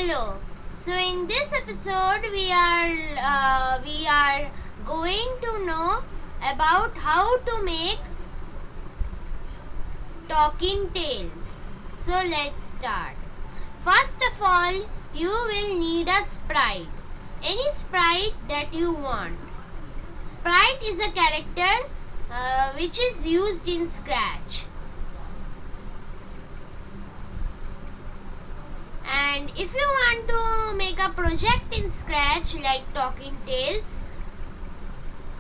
Hello. So in this episode we are going to know about how to make talking tales. So let's start. First of all, you will need a sprite. Any sprite that you want. Sprite is a character which is used in Scratch. And if you want to make a project in Scratch like Talking Tales,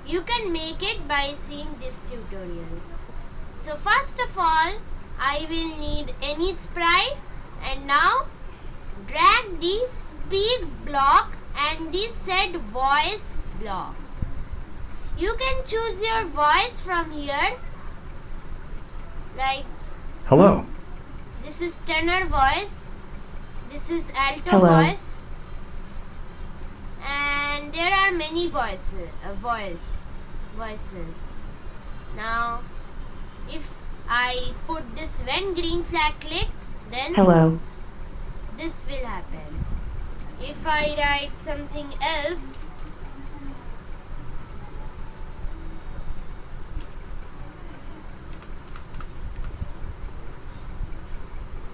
you can make it by seeing this tutorial. So first of all, I will need any sprite, and now drag the speak block and the set voice block. You can choose your voice from here, like Hello. this is tenor voice, this is alto Hello. voice, and there are many voices. Now, if I put this when green flag click, then Hello. this will happen. If I write something else,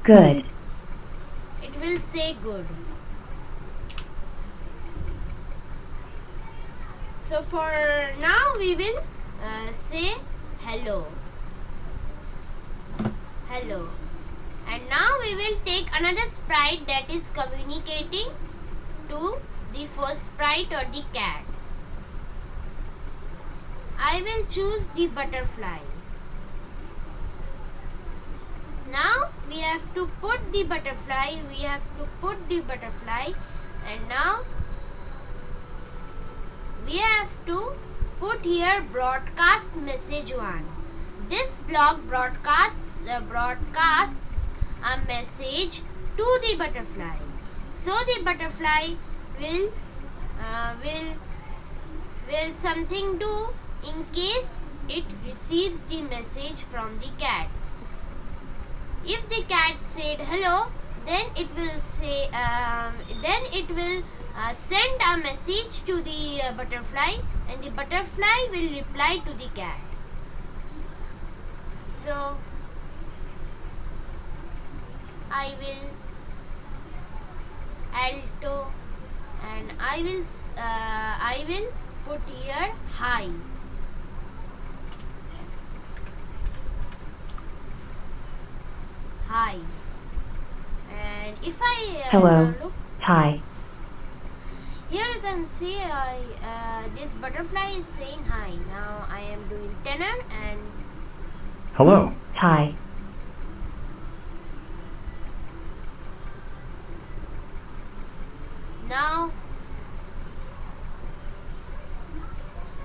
Good. it will say good. So for now we will say hello. Hello. And now we will take another sprite that is communicating to the first sprite or the cat. I will choose the butterfly. Now we have to put the butterfly, and now we have to put here broadcast message 1. This block broadcasts a message to the butterfly. So the butterfly will something do in case it receives the message from the cat. If the cat said hello, then it will say send a message to the butterfly, and the butterfly will reply to the cat. So I will alto, and I will put here hi. Hi. And if I Hello. look Hi. here, you can see this butterfly is saying hi. Now I am doing tenor, and Hello. Hi. now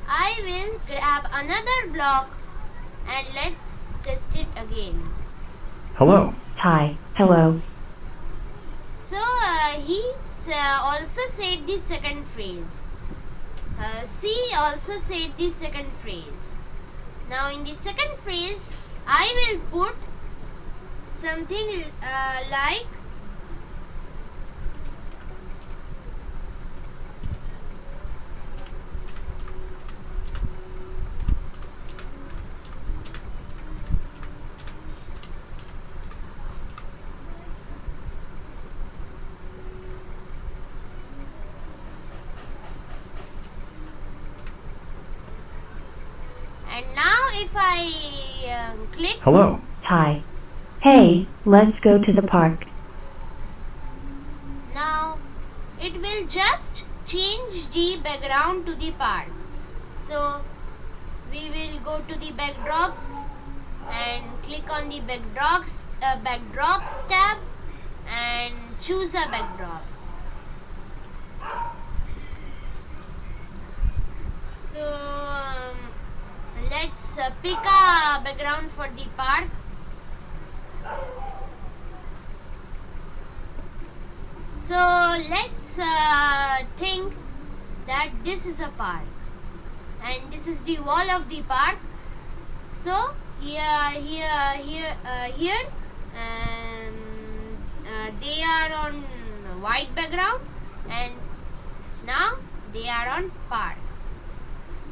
I will grab another block and let's test it again. Hello. Hi. Hello. So he also said the second phrase. C also said the second phrase. Now in the second phrase, I will put something like and now if I click, Hello. Hi. Hey, let's go to the park. now it will just change the background to the park. So we will go to the backdrops and click on the backdrops tab and choose a backdrop. So let's pick a background for the park. So let's think that this is a park and this is the wall of the park. So here they are on white background, and now they are on park.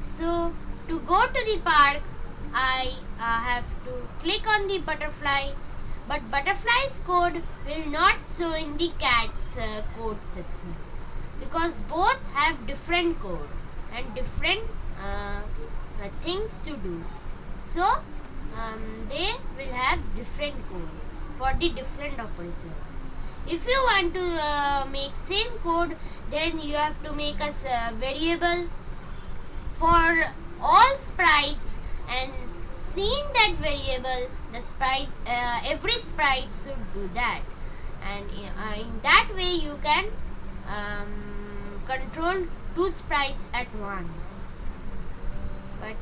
So to go to the park, I have to click on the butterfly, but butterfly's code will not show in the cat's code section, because both have different code and different things to do. So they will have different code for the different operations. If you want to make same code, then you have to make a variable for all sprites, and seeing that variable, the sprite, every sprite should do that, and in that way you can control two sprites at once. But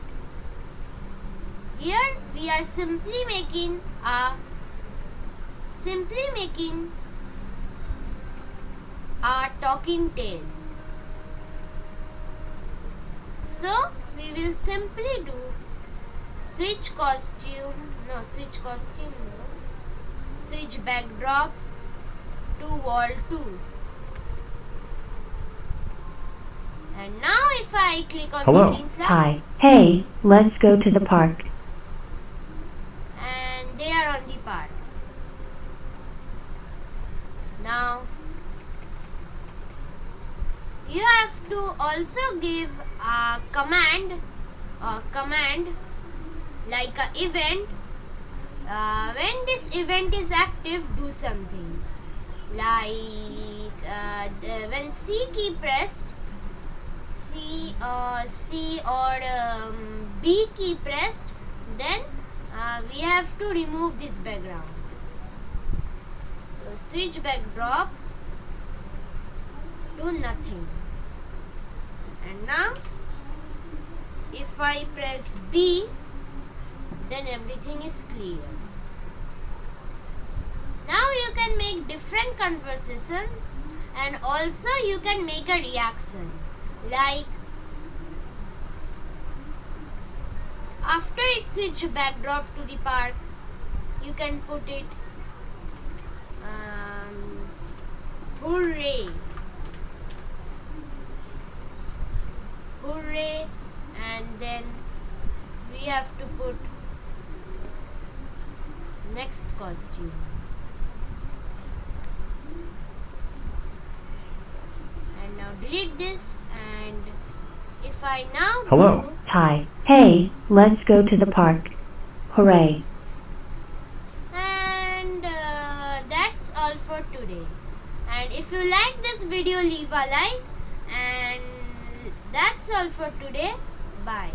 here we are simply making a talking tail. So we will simply do switch backdrop to wall 2. And now if I click on Hello. the green flag, Hi. Hey, let's go to the park. and they are on the park. Now you have to also give a command like a event. When this event is active, do something like when C key pressed, C or B key pressed, then we have to remove this background. So switch backdrop to nothing. And now if I press B, then everything is clear. Now you can make different conversations, and also you can make a reaction, like after it switch backdrop to the park, you can put it hooray, and then we have to put next costume. And now delete this, and if I now Hello. do, Hi. Hey, let's go to the park. Hooray. and that's all for today. And if you like this video, leave a like, and that's all for today. Bye.